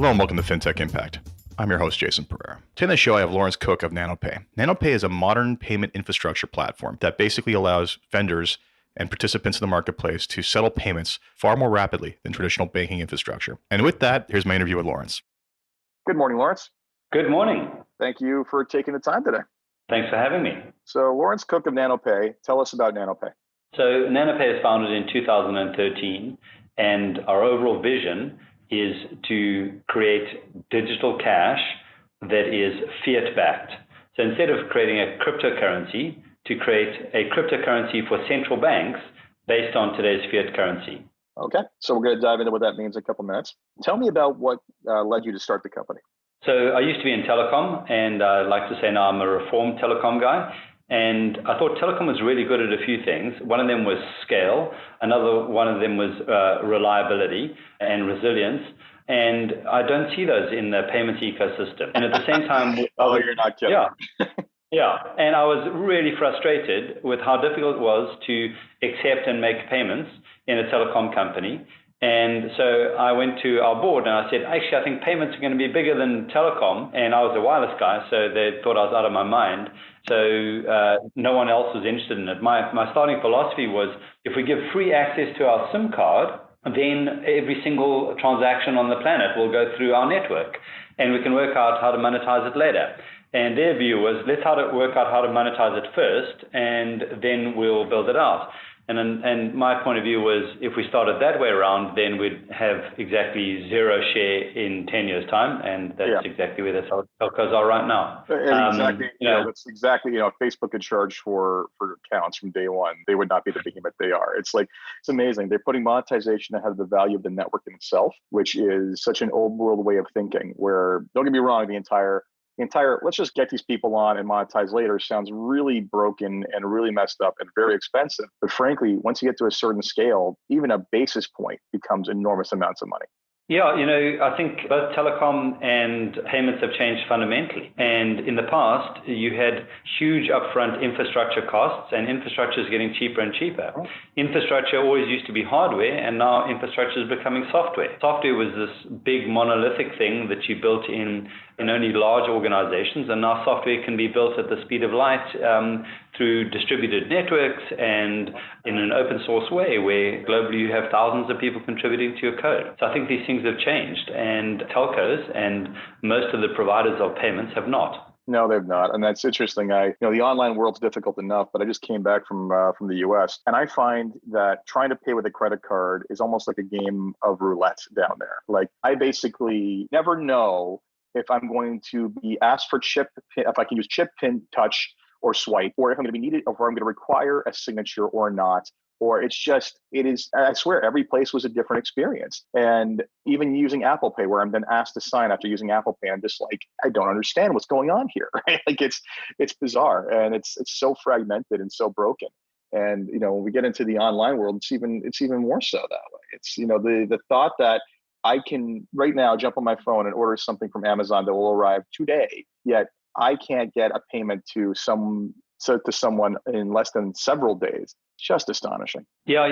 Hello and welcome to Fintech Impact. I'm your host, Jason Pereira. Today on the show, I have Laurence Cooke of nanopay. nanopay is a modern payment infrastructure platform that basically allows vendors and participants in the marketplace to settle payments far more rapidly than traditional banking infrastructure. And with that, here's my interview with Laurence. Good morning, Laurence. Good morning. Thank you for taking the time today. Thanks for having me. So Laurence Cooke of nanopay, tell us about nanopay. So nanopay was founded in 2013, and our overall vision is to create digital cash that is fiat-backed. So instead of creating a cryptocurrency, to create a cryptocurrency for central banks based on today's fiat currency. Okay, so we're going to dive into what that means in a couple minutes. Tell me about what led you to start the company. So I used to be in telecom, and I like to say now I'm a reformed telecom guy. And I thought telecom was really good at a few things. One of them was scale. Another one of them was reliability and resilience. And I don't see those in the payments ecosystem. And at the same time, you're not kidding. Yeah. And I was really frustrated with how difficult it was to accept and make payments in a telecom company. And so I went to our board and I said, actually, I think payments are going to be bigger than telecom. And I was a wireless guy, so they thought I was out of my mind. So no one else was interested in it. My starting philosophy was, if we give free access to our SIM card, then every single transaction on the planet will go through our network. And we can work out how to monetize it later. And their view was, let's work out how to monetize it first, and then we'll build it out. And my point of view was, if we started that way around, then we'd have exactly zero share in 10 years' time, and that's exactly where the telcos are right now. Exactly. That's exactly. Facebook could charge for accounts from day one. They would not be the behemoth they are. It's amazing. They're putting monetization ahead of the value of the network in itself, which is such an old world way of thinking. Where, don't get me wrong, the entire let's just get these people on and monetize later sounds really broken and really messed up and very expensive. But frankly, once you get to a certain scale, even a basis point becomes enormous amounts of money. Yeah, I think both telecom and payments have changed fundamentally. And in the past, you had huge upfront infrastructure costs, and infrastructure is getting cheaper and cheaper. Oh. Infrastructure always used to be hardware, and now infrastructure is becoming software. Software was this big monolithic thing that you built in only large organizations, and now software can be built at the speed of light through distributed networks and in an open source way, where globally you have thousands of people contributing to your code. So I think these things have changed, and telcos and most of the providers of payments have not. No, they've not. And that's interesting. The online world's difficult enough, but I just came back from the US, and I find that trying to pay with a credit card is almost like a game of roulette down there. Like, I basically never know if I'm going to be asked for if I can use chip, pin, touch, or swipe, or if I'm going to be needed, or if I'm going to require a signature or not. Or it is, I swear, every place was a different experience. And even using Apple Pay, where I'm then asked to sign after using Apple Pay, I'm just like, I don't understand what's going on here. Right? Like, it's bizarre, and it's so fragmented and so broken. And when we get into the online world, it's even more so that way. It's the thought that I can right now jump on my phone and order something from Amazon that will arrive today, yet I can't get a payment to someone in less than several days. Just astonishing. Yeah,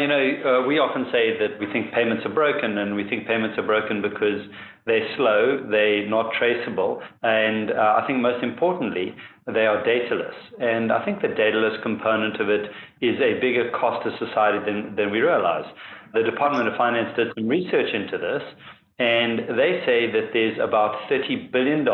we often say that we think payments are broken, and we think payments are broken because they're slow, they're not traceable, and I think most importantly, they are dataless. And I think the dataless component of it is a bigger cost to society than we realize. The Department of Finance did some research into this, and they say that there's about $30 billion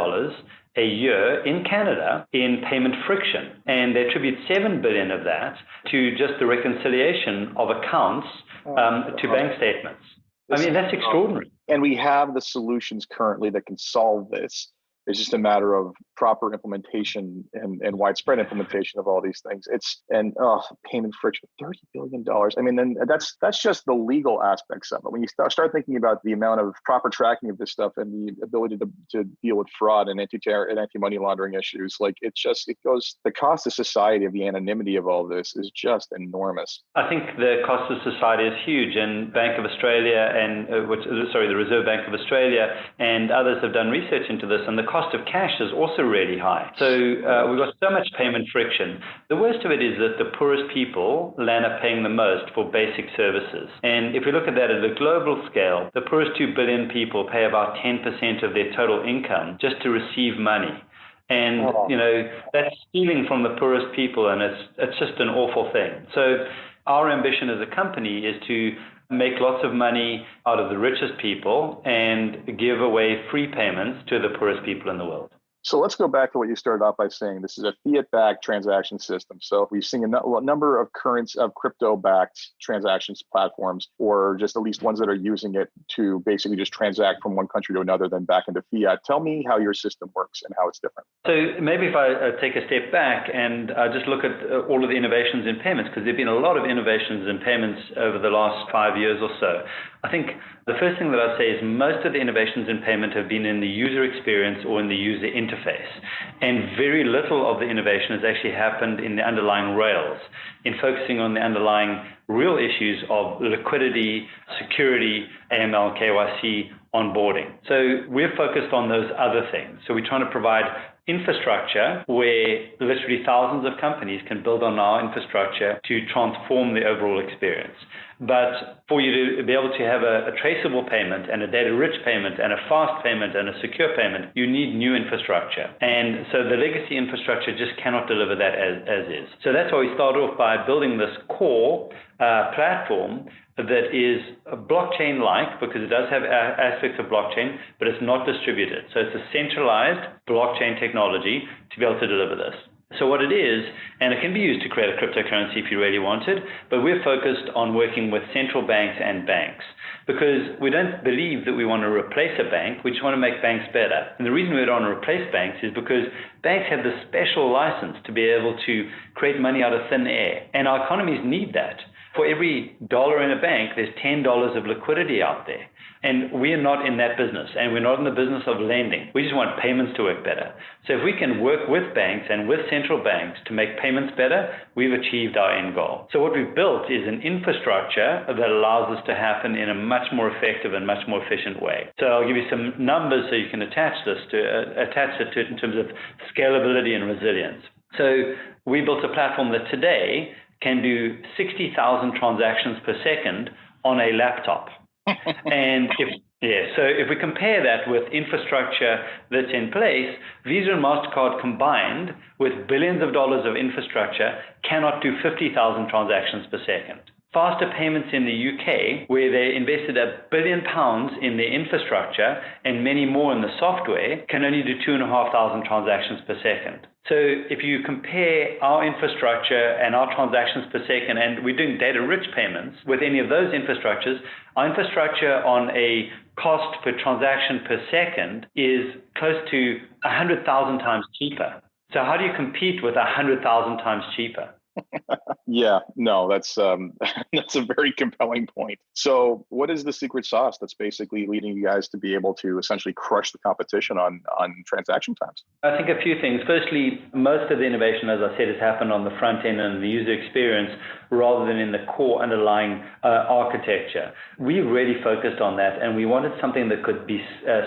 a year in Canada in payment friction, and they attribute $7 billion of that to just the reconciliation of accounts to bank statements. That's extraordinary. And we have the solutions currently that can solve this. It's just a matter of proper implementation and widespread implementation of all these things. Payment friction, $30 billion. Then that's just the legal aspects of it. When you start thinking about the amount of proper tracking of this stuff and the ability to deal with fraud and anti-money laundering issues, the cost to society of the anonymity of all this is just enormous. I think the cost to society is huge, and Bank of Australia the Reserve Bank of Australia and others have done research into this, and the cost cost of cash is also really high. So we've got so much payment friction. The worst of it is that the poorest people land up paying the most for basic services. And if we look at that at a global scale, the poorest 2 billion people pay about 10% of their total income just to receive money. And, that's stealing from the poorest people, and it's just an awful thing. So our ambition as a company is to make lots of money out of the richest people and give away free payments to the poorest people in the world. So let's go back to what you started off by saying. This is a fiat-backed transaction system. So we've seen a number of crypto-backed transactions platforms, or just at least ones that are using it to basically just transact from one country to another, then back into fiat. Tell me how your system works and how it's different. So maybe if I take a step back and just look at all of the innovations in payments, because there have been a lot of innovations in payments over the last 5 years or so. I think the first thing that I'd say is most of the innovations in payment have been in the user experience or in the user interface. And very little of the innovation has actually happened in the underlying rails, in focusing on the underlying real issues of liquidity, security, AML, KYC, onboarding. So we're focused on those other things. So we're trying to provide infrastructure where literally thousands of companies can build on our infrastructure to transform the overall experience. But for you to be able to have a traceable payment and a data-rich payment and a fast payment and a secure payment, you need new infrastructure. And so the legacy infrastructure just cannot deliver that as is. So that's why we start off by building this core platform that is blockchain-like, because it does have aspects of blockchain, but it's not distributed. So it's a centralized blockchain technology to be able to deliver this. So what it is, and it can be used to create a cryptocurrency if you really wanted, but we're focused on working with central banks and banks, because we don't believe that we want to replace a bank, we just want to make banks better. And the reason we don't want to replace banks is because banks have this special license to be able to create money out of thin air, and our economies need that. For every dollar in a bank, there's $10 of liquidity out there. And we are not in that business, and we're not in the business of lending. We just want payments to work better. So if we can work with banks and with central banks to make payments better, we've achieved our end goal. So what we've built is an infrastructure that allows this to happen in a much more effective and much more efficient way. So I'll give you some numbers so you can attach it to in terms of scalability and resilience. So we built a platform that today can do 60,000 transactions per second on a laptop. And so if we compare that with infrastructure that's in place, Visa and MasterCard combined with billions of dollars of infrastructure cannot do 50,000 transactions per second. Faster Payments in the UK, where they invested £1 billion in their infrastructure and many more in the software, can only do 2,500 transactions per second. So if you compare our infrastructure and our transactions per second, and we're doing data-rich payments with any of those infrastructures, our infrastructure on a cost per transaction per second is close to 100,000 times cheaper. So how do you compete with 100,000 times cheaper? Yeah, no, that's a very compelling point. So what is the secret sauce that's basically leading you guys to be able to essentially crush the competition on transaction times? I think a few things. Firstly, most of the innovation, as I said, has happened on the front end and the user experience rather than in the core underlying architecture. We really focused on that, and we wanted something that could be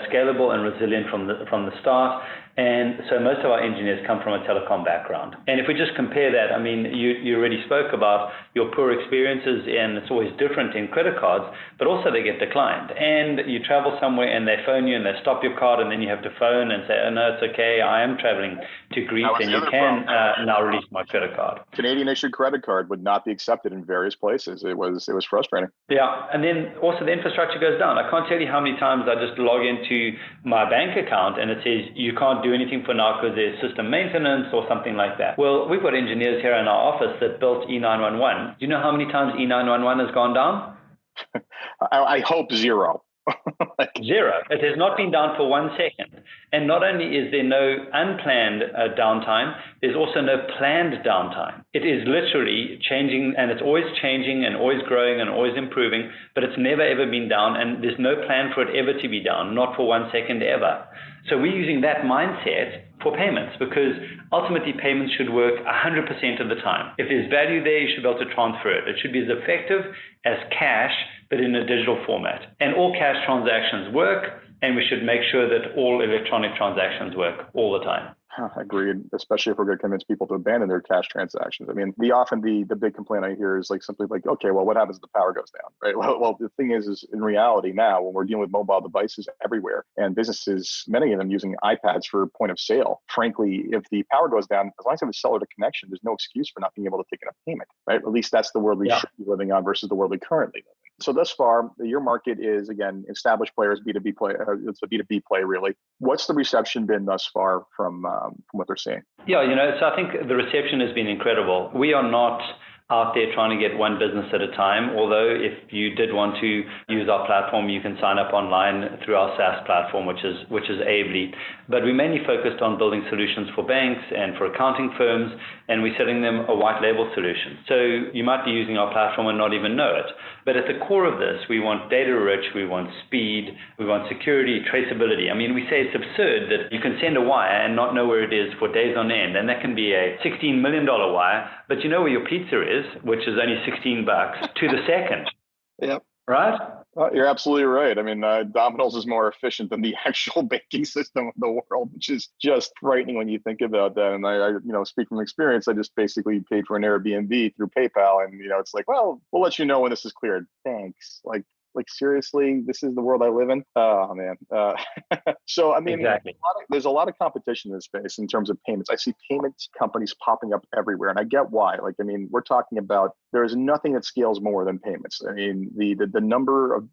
scalable and resilient from the start. And so most of our engineers come from a telecom background. And if we just compare that, I mean, you already spoke about your poor experiences, and it's always different in credit cards, but also they get declined. And you travel somewhere and they phone you and they stop your card, and then you have to phone and say, oh, no, it's okay, I am traveling to Greece and you can now release my credit card. Canadian issued credit card would not be accepted in various places. It was frustrating. Yeah, and then also the infrastructure goes down. I can't tell you how many times I just log into my bank account and it says you can't do anything for now because there's system maintenance or something like that. Well, we've got engineers here in our office that built E911. Do you know how many times E911 has gone down? I hope zero. Zero. It has not been down for 1 second. And not only is there no unplanned downtime, there's also no planned downtime. It is literally changing, and it's always changing and always growing and always improving, but it's never ever been down, and there's no plan for it ever to be down, not for 1 second ever. So we're using that mindset for payments, because ultimately payments should work 100% of the time. If there's value there, you should be able to transfer it. It should be as effective as cash, but in a digital format. And all cash transactions work, and we should make sure that all electronic transactions work all the time. Agreed, especially if we're going to convince people to abandon their cash transactions. I mean, the big complaint I hear is like simply like, okay, well, what happens if the power goes down, right? Well, the thing is in reality now, when we're dealing with mobile devices everywhere and businesses, many of them using iPads for point of sale, frankly, if the power goes down, as long as you have a cellular connection, there's no excuse for not being able to take in a payment, right? At least that's the world we should be living on versus the world we currently live in. So thus far, your market is, again, established players, B2B play. It's a B2B play, really. What's the reception been thus far from what they're seeing? Yeah, so I think the reception has been incredible. We are not out there trying to get one business at a time, although if you did want to use our platform, you can sign up online through our SaaS platform, which is Avely. But we mainly focused on building solutions for banks and for accounting firms, and we're selling them a white label solution. So you might be using our platform and not even know it. But at the core of this, we want data rich, we want speed, we want security, traceability. I mean, we say it's absurd that you can send a wire and not know where it is for days on end. And that can be a $16 million wire, but you know where your pizza is, which is only $16 to the second. Yep. Right? You're absolutely right. I mean, Domino's is more efficient than the actual banking system of the world, which is just frightening when you think about that. And I speak from experience. I just basically paid for an Airbnb through PayPal, and it's like, well, we'll let you know when this is cleared. Thanks. Like seriously, this is the world I live in. Oh man. So I mean, exactly. There's a lot of competition in this space in terms of payments. I see payments companies popping up everywhere, and I get why. We're talking about there is nothing that scales more than payments. I mean, the number of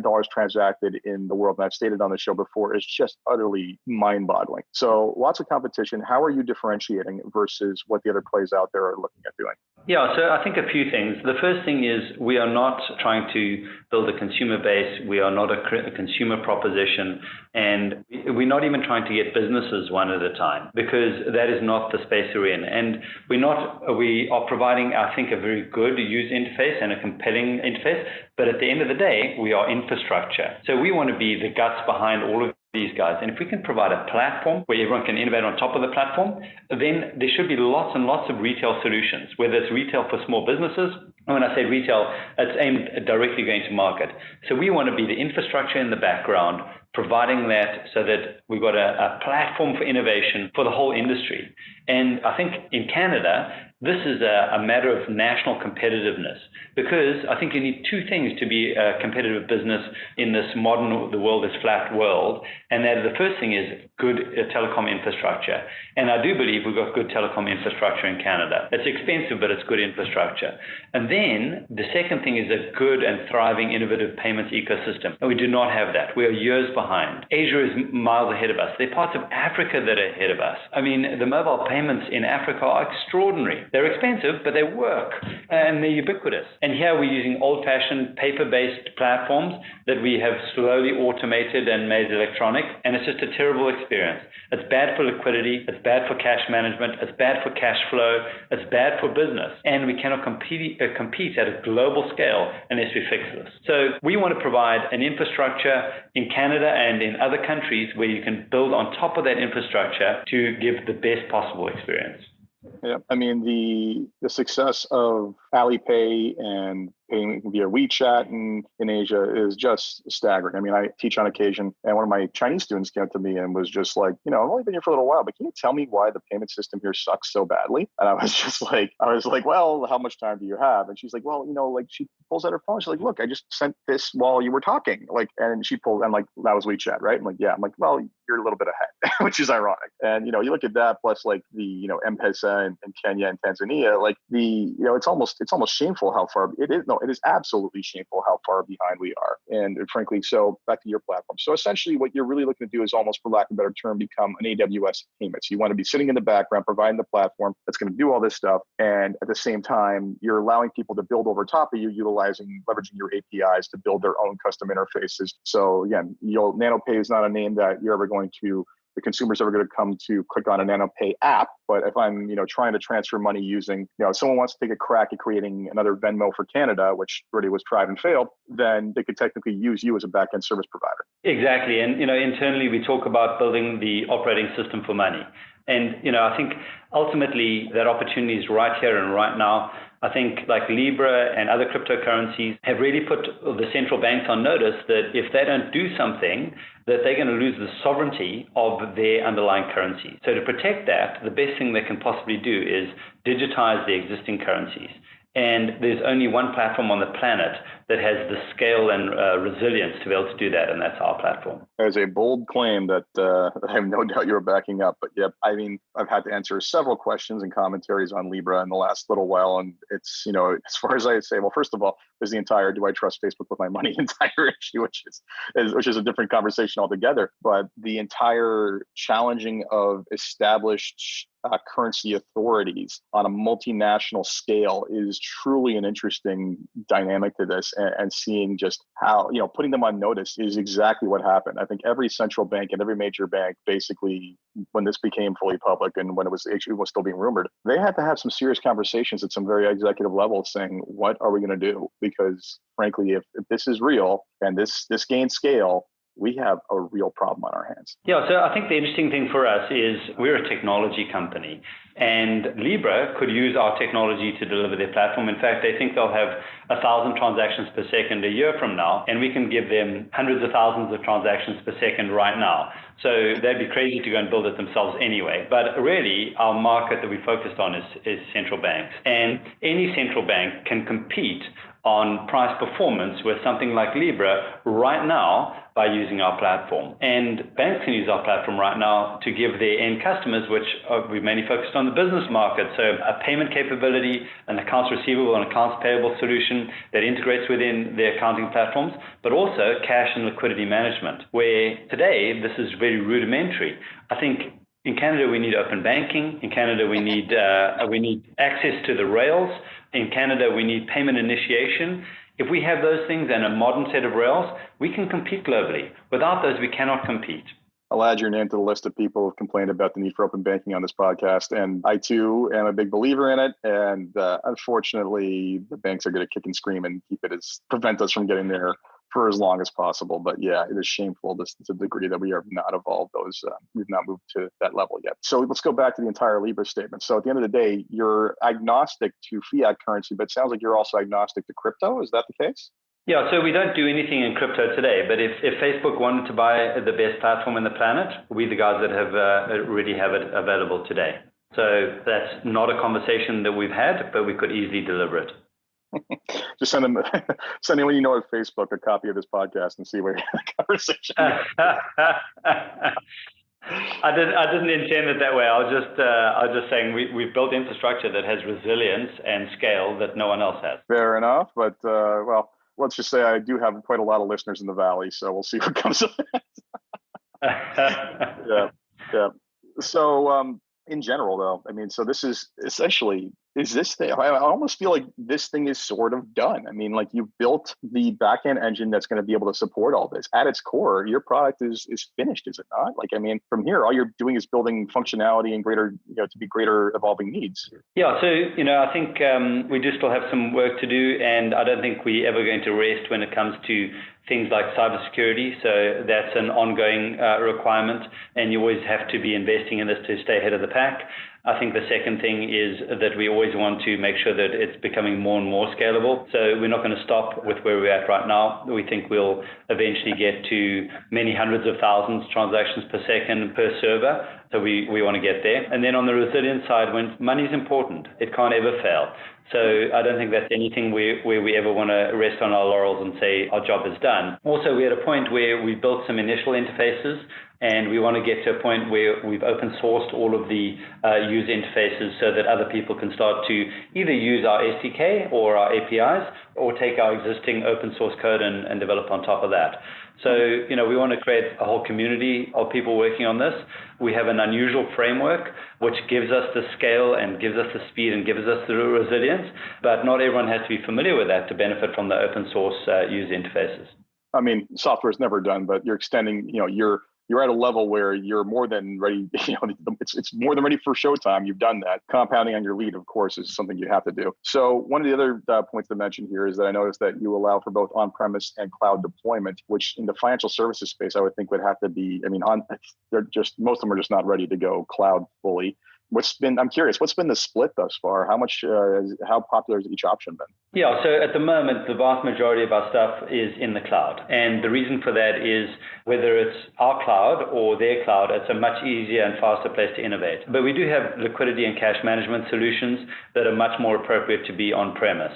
dollars transacted in the world, and I've stated on the show before, is just utterly mind-boggling. So lots of competition. How are you differentiating versus what the other players out there are looking at doing? Yeah, so I think a few things. The first thing is we are not trying to build a consumer base. We are not a consumer proposition. And we're not even trying to get businesses one at a time, because that is not the space we're in. And we are providing, I think, a very good user interface and a compelling interface. But at the end of the day, we are infrastructure. So we want to be the guts behind all of these guys. And if we can provide a platform where everyone can innovate on top of the platform, then there should be lots and lots of retail solutions, whether it's retail for small businesses. And when I say retail, it's aimed at directly going to market. So we want to be the infrastructure in the background, providing that so that we've got a platform for innovation for the whole industry. And I think in Canada, this is a matter of national competitiveness, because I think you need two things to be a competitive business in this modern, the world is flat world. And that the first thing is good telecom infrastructure. And I do believe we've got good telecom infrastructure in Canada. It's expensive, but it's good infrastructure. And then the second thing is a good and thriving innovative payments ecosystem. And we do not have that. We are years behind. Asia is miles ahead of us. There are parts of Africa that are ahead of us. I mean, the mobile payments in Africa are extraordinary. They're expensive, but they work, and they're ubiquitous. And here we're using old-fashioned paper-based platforms that we have slowly automated and made electronic, and it's just a terrible experience. It's bad for liquidity, it's bad for cash management, it's bad for cash flow, it's bad for business, and we cannot compete at a global scale unless we fix this. So we want to provide an infrastructure in Canada and in other countries where you can build on top of that infrastructure to give the best possible experience. Yeah, I mean, the success of Alipay and paying via WeChat in Asia is just staggering. I mean, I teach on occasion, and one of my Chinese students came up to me and was just like, I've only been here for a little while, but can you tell me why the payment system here sucks so badly? And I was like, well, how much time do you have? And she's like, well, she pulls out her phone. She's like, look, I just sent this while you were talking. And she pulled, and that was WeChat, right? I'm like, yeah. I'm like, well, you're a little bit ahead, which is ironic. And, you look at that plus the, M-Pesa in Kenya and Tanzania, it's almost shameful how far it is. No, it is absolutely shameful how far behind we are. And frankly, so back to your platform. So essentially what you're really looking to do is almost, for lack of a better term, become an AWS payments. You want to be sitting in the background, providing the platform that's going to do all this stuff. And at the same time, you're allowing people to build over top of you, leveraging your APIs to build their own custom interfaces. So again, NanoPay is not a name that the consumer's ever going to come to click on a NanoPay app. But if I'm, trying to transfer money using, if someone wants to take a crack at creating another Venmo for Canada, which already was tried and failed, then they could technically use you as a back-end service provider. Exactly. And, internally we talk about building the operating system for money. And, I think ultimately that opportunity is right here and right now. I think like Libra and other cryptocurrencies have really put the central banks on notice that if they don't do something, that they're going to lose the sovereignty of their underlying currency. So to protect that, the best thing they can possibly do is digitize the existing currencies. And there's only one platform on the planet that has the scale and resilience to be able to do that, and that's our platform. There's a bold claim that I have no doubt you're backing up. But yeah, I mean, I've had to answer several questions and commentaries on Libra in the last little while. And it's, as far as I say, well, first of all, there's the entire do I trust Facebook with my money entire issue, which is a different conversation altogether. But the entire challenging of established currency authorities on a multinational scale is truly an interesting dynamic to this, and seeing just how, putting them on notice is exactly what happened. I think every central bank and every major bank, basically, when this became fully public and when it was still being rumored, they had to have some serious conversations at some very executive levels saying, what are we going to do? Because frankly, if this is real and this gains scale, we have a real problem on our hands. Yeah, so I think the interesting thing for us is we're a technology company, and Libra could use our technology to deliver their platform. In fact, they think they'll have 1,000 transactions per second a year from now, and we can give them hundreds of thousands of transactions per second right now. So they'd be crazy to go and build it themselves anyway. But really, our market that we focused on is central banks. And any central bank can compete on price performance with something like Libra right now by using our platform. And banks can use our platform right now to give their end customers, which we've mainly focused on the business market, so a payment capability, an accounts receivable and accounts payable solution that integrates within their accounting platforms, but also cash and liquidity management, where today this is very rudimentary. I think in Canada, we need open banking. In Canada, we need access to the rails. In Canada, we need payment initiation. If we have those things and a modern set of rails, we can compete globally. Without those, we cannot compete. I'll add your name to the list of people who've complained about the need for open banking on this podcast. And I, too, am a big believer in it. And unfortunately, the banks are going to kick and scream and prevent us from getting there for as long as possible. But yeah, it is shameful to the degree that we have not evolved those. We've not moved to that level yet. So let's go back to the entire Libra statement. So at the end of the day, you're agnostic to fiat currency, but it sounds like you're also agnostic to crypto. Is that the case? Yeah, so we don't do anything in crypto today, but if Facebook wanted to buy the best platform on the planet, we're the guys that already have it available today. So that's not a conversation that we've had, but we could easily deliver it. Just send anyone you know at Facebook a copy of this podcast and see where the conversation goes. I didn't intend it that way. I was just saying we've built infrastructure that has resilience and scale that no one else has. Fair enough, but well, let's just say I do have quite a lot of listeners in the Valley, so we'll see what comes of it. Yeah. So in general, though, I mean, so this is essentially, I almost feel like this thing is sort of done. I mean, like, you've built the backend engine that's going to be able to support all this. At its core, your product is finished, is it not? Like, I mean, from here, all you're doing is building functionality and greater evolving needs. Yeah. So, I think we do still have some work to do, and I don't think we're ever going to rest when it comes to things like cybersecurity. So that's an ongoing requirement, and you always have to be investing in this to stay ahead of the pack. I think the second thing is that we always want to make sure that it's becoming more and more scalable. So we're not going to stop with where we're at right now. We think we'll eventually get to many hundreds of thousands transactions per second per server. So we want to get there. And then on the resilience side, when money is important, it can't ever fail. So I don't think that's anything where we ever want to rest on our laurels and say our job is done. Also, we're at a point where we built some initial interfaces, and we want to get to a point where we've open sourced all of the user interfaces so that other people can start to either use our SDK or our APIs, or take our existing open source code and develop on top of that. So, we want to create a whole community of people working on this. We have an unusual framework which gives us the scale and gives us the speed and gives us the resilience, but not everyone has to be familiar with that to benefit from the open source user interfaces. I mean, software is never done, but you're extending, you're at a level where you're more than ready. It's more than ready for showtime. You've done that. Compounding on your lead, of course, is something you have to do. So one of the other points to mention here is that I noticed that you allow for both on-premise and cloud deployment, which in the financial services space, I would think would have to be, most of them are just not ready to go cloud fully. I'm curious, what's been the split thus far? How popular has each option been? Yeah, so at the moment, the vast majority of our stuff is in the cloud. And the reason for that is whether it's our cloud or their cloud, it's a much easier and faster place to innovate. But we do have liquidity and cash management solutions that are much more appropriate to be on premise.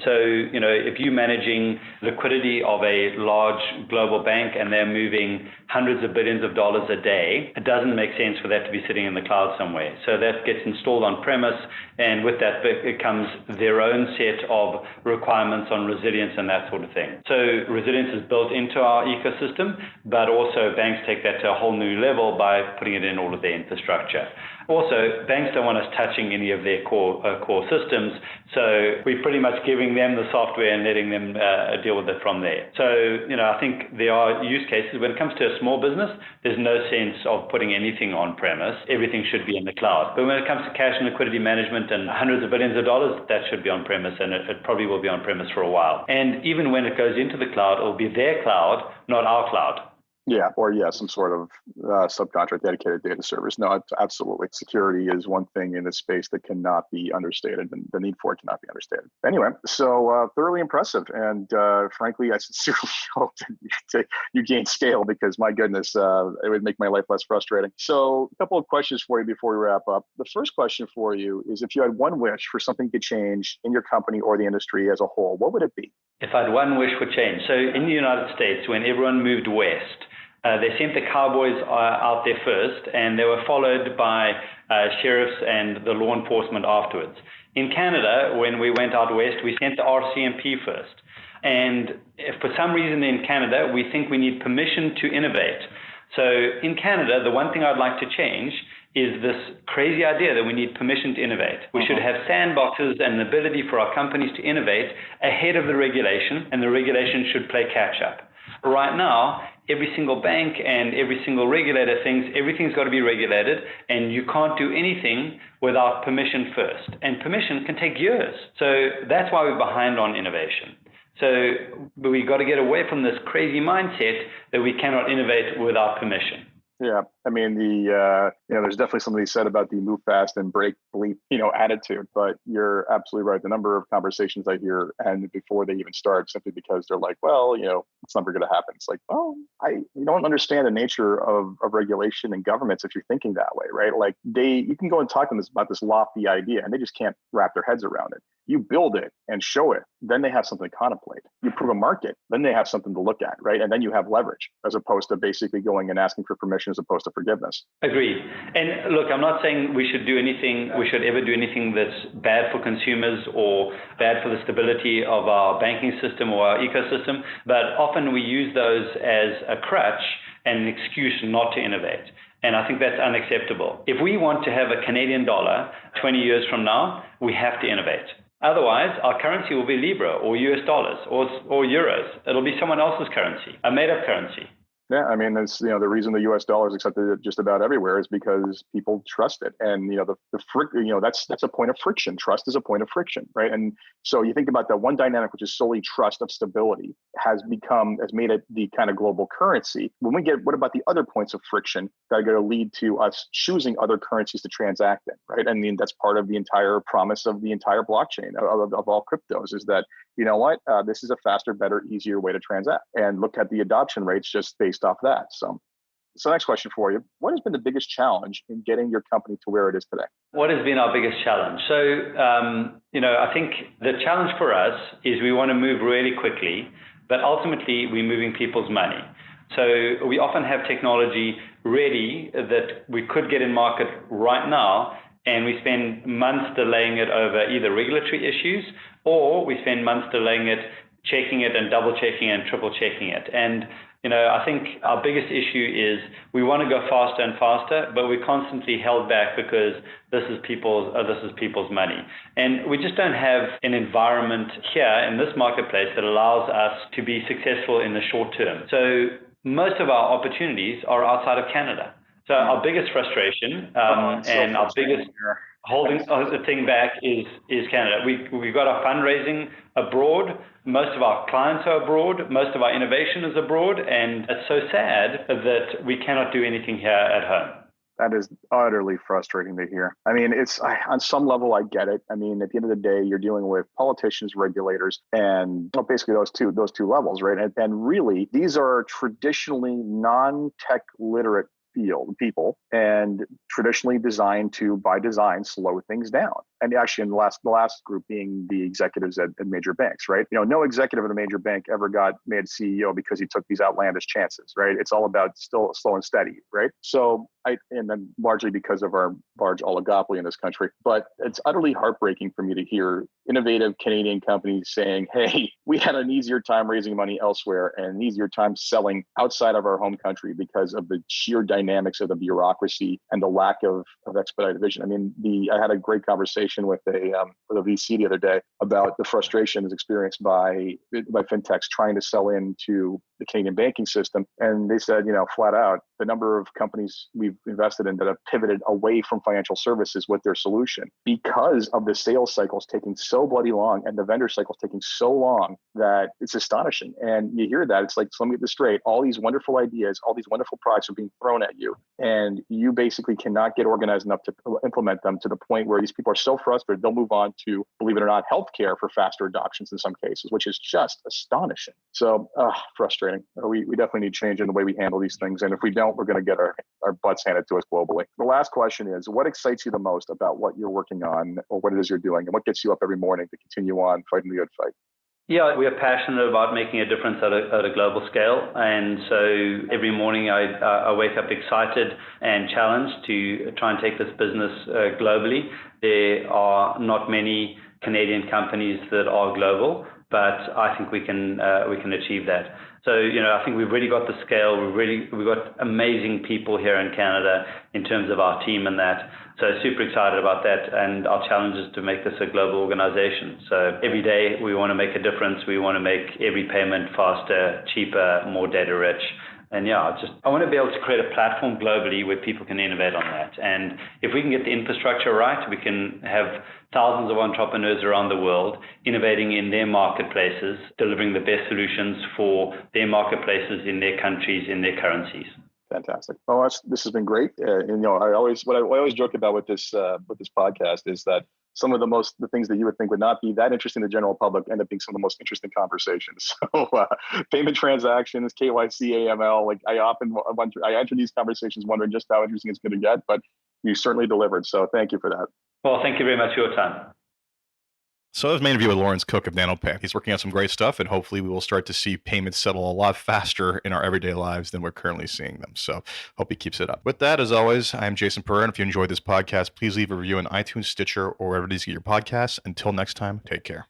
So, if you're managing liquidity of a large global bank and they're moving hundreds of billions of dollars a day, it doesn't make sense for that to be sitting in the cloud somewhere. So that gets installed on premise, and with that it comes their own set of requirements on resilience and that sort of thing. So resilience is built into our ecosystem, but also banks take that to a whole new level by putting it in all of their infrastructure. Also, banks don't want us touching any of their core systems, so we're pretty much giving them the software and letting them deal with it from there. So, I think there are use cases. When it comes to a small business, there's no sense of putting anything on premise. Everything should be in the cloud. But when it comes to cash and liquidity management and hundreds of billions of dollars, that should be on premise, and it probably will be on premise for a while. And even when it goes into the cloud, it'll be their cloud, not our cloud. Yeah, or some sort of subcontract dedicated data service. No, absolutely. Security is one thing in this space that cannot be understated, and the need for it cannot be understated. Anyway, so thoroughly impressive, and frankly, I sincerely hope that you gain scale, because my goodness, it would make my life less frustrating. So a couple of questions for you before we wrap up. The first question for you is, if you had one wish for something to change in your company or the industry as a whole, what would it be? If I had one wish for change. So in the United States, when everyone moved west, they sent the cowboys out there first, and they were followed by sheriffs and the law enforcement afterwards. In Canada, when we went out west, we sent the RCMP first. And if for some reason in Canada, we think we need permission to innovate. So in Canada, the one thing I'd like to change is this crazy idea that we need permission to innovate. We should have sandboxes and the ability for our companies to innovate ahead of the regulation, and the regulation should play catch up. Right now, every single bank and every single regulator thinks everything's got to be regulated, and you can't do anything without permission first. And permission can take years. So that's why we're behind on innovation. So we got to get away from this crazy mindset that we cannot innovate without permission. Yeah, I mean, there's definitely something to be said about the move fast and break bleep, attitude. But you're absolutely right. The number of conversations I hear, and before they even start, simply because they're like, well, it's never going to happen. It's like, well, you don't understand the nature of regulation and governments if you're thinking that way, right? Like you can go and talk to them about this lofty idea, and they just can't wrap their heads around it. You build it and show it, then they have something to contemplate. You prove a market, then they have something to look at, right? And then you have leverage, as opposed to basically going and asking for permission as opposed to forgiveness. Agreed. And look, I'm not saying we should ever do anything that's bad for consumers or bad for the stability of our banking system or our ecosystem, but often we use those as a crutch and an excuse not to innovate. And I think that's unacceptable. If we want to have a Canadian dollar 20 years from now, we have to innovate. Otherwise, our currency will be Libra or US dollars or euros. It'll be someone else's currency, a made-up currency. Yeah, I mean, it's, the reason the U.S. dollar is accepted just about everywhere is because people trust it, and that's a point of friction. Trust is a point of friction, right? And so you think about that one dynamic, which is solely trust of stability, has made it the kind of global currency. What about the other points of friction that are going to lead to us choosing other currencies to transact in, right? I mean, that's part of the entire promise of the entire blockchain of all cryptos, is that, this is a faster, better, easier way to transact, and look at the adoption rates just based off that. So next question for you. What has been the biggest challenge in getting your company to where it is today? What has been our biggest challenge? So, I think the challenge for us is we want to move really quickly, but ultimately we're moving people's money. So we often have technology ready that we could get in market right now, and we spend months delaying it over either regulatory issues, or we spend months delaying it, checking it and double checking and triple checking it. And I think our biggest issue is we want to go faster and faster, but we're constantly held back because this is people's money. And we just don't have an environment here in this marketplace that allows us to be successful in the short term. So most of our opportunities are outside of Canada. So our biggest frustration and our biggest holding the thing back is Canada. We've got our fundraising abroad. Most of our clients are abroad. Most of our innovation is abroad. And it's so sad that we cannot do anything here at home. That is utterly frustrating to hear. I mean, on some level, I get it. I mean, at the end of the day, you're dealing with politicians, regulators, and basically those two levels, right? And really, these are traditionally non-tech literate people and traditionally designed to, by design, slow things down. And actually, in the last group being the executives at major banks, right? No executive at a major bank ever got made CEO because he took these outlandish chances, right? It's all about still slow and steady, right? So and then largely because of our large oligopoly in this country, but it's utterly heartbreaking for me to hear innovative Canadian companies saying, hey, we had an easier time raising money elsewhere and an easier time selling outside of our home country because of the sheer dynamics of the bureaucracy and the lack of expedited vision. I mean, I had a great conversation with a VC the other day about the frustrations experienced by fintechs trying to sell into the Canadian banking system. And they said, flat out, the number of companies we've invested in that have pivoted away from financial services with their solution because of the sales cycles taking so bloody long and the vendor cycles taking so long that it's astonishing. And you hear that, it's like, so let me get this straight. All these wonderful ideas, all these wonderful products are being thrown at you, and you basically cannot get organized enough to implement them to the point where these people are so frustrated, they'll move on to, believe it or not, healthcare for faster adoptions in some cases, which is just astonishing. So frustrating. We definitely need change in the way we handle these things. And if we don't, we're going to get our butts handed to us globally. The last question is, what excites you the most about what you're working on or what it is you're doing, and what gets you up every morning to continue on fighting the good fight? Yeah, we are passionate about making a difference at a global scale. And so every morning I wake up excited and challenged to try and take this business globally. There are not many Canadian companies that are global, but I think we can achieve that. So, I think we've really got the scale. We've got amazing people here in Canada in terms of our team and that. So super excited about that. And our challenge is to make this a global organization. So every day we want to make a difference. We want to make every payment faster, cheaper, more data rich. And I want to be able to create a platform globally where people can innovate on that. And if we can get the infrastructure right, we can have thousands of entrepreneurs around the world innovating in their marketplaces, delivering the best solutions for their marketplaces in their countries, in their currencies. Fantastic. Well, this has been great. I always joke about with this podcast is that some of the things that you would think would not be that interesting to the general public end up being some of the most interesting conversations. So payment transactions, KYC, AML, like I enter these conversations wondering just how interesting it's going to get, but you certainly delivered. So thank you for that. Well, thank you very much for your time. So that was my interview with Laurence Cooke of nanopay. He's working on some great stuff, and hopefully we will start to see payments settle a lot faster in our everyday lives than we're currently seeing them. So hope he keeps it up. With that, as always, I'm Jason Pereira, and if you enjoyed this podcast, please leave a review on iTunes, Stitcher, or wherever it is you get your podcasts. Until next time, take care.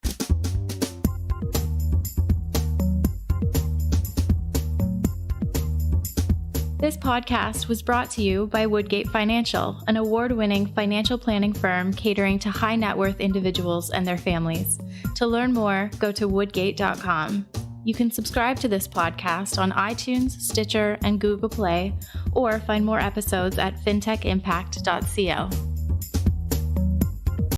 This podcast was brought to you by Woodgate Financial, an award-winning financial planning firm catering to high net worth individuals and their families. To learn more, go to woodgate.com. You can subscribe to this podcast on iTunes, Stitcher, and Google Play, or find more episodes at fintechimpact.co.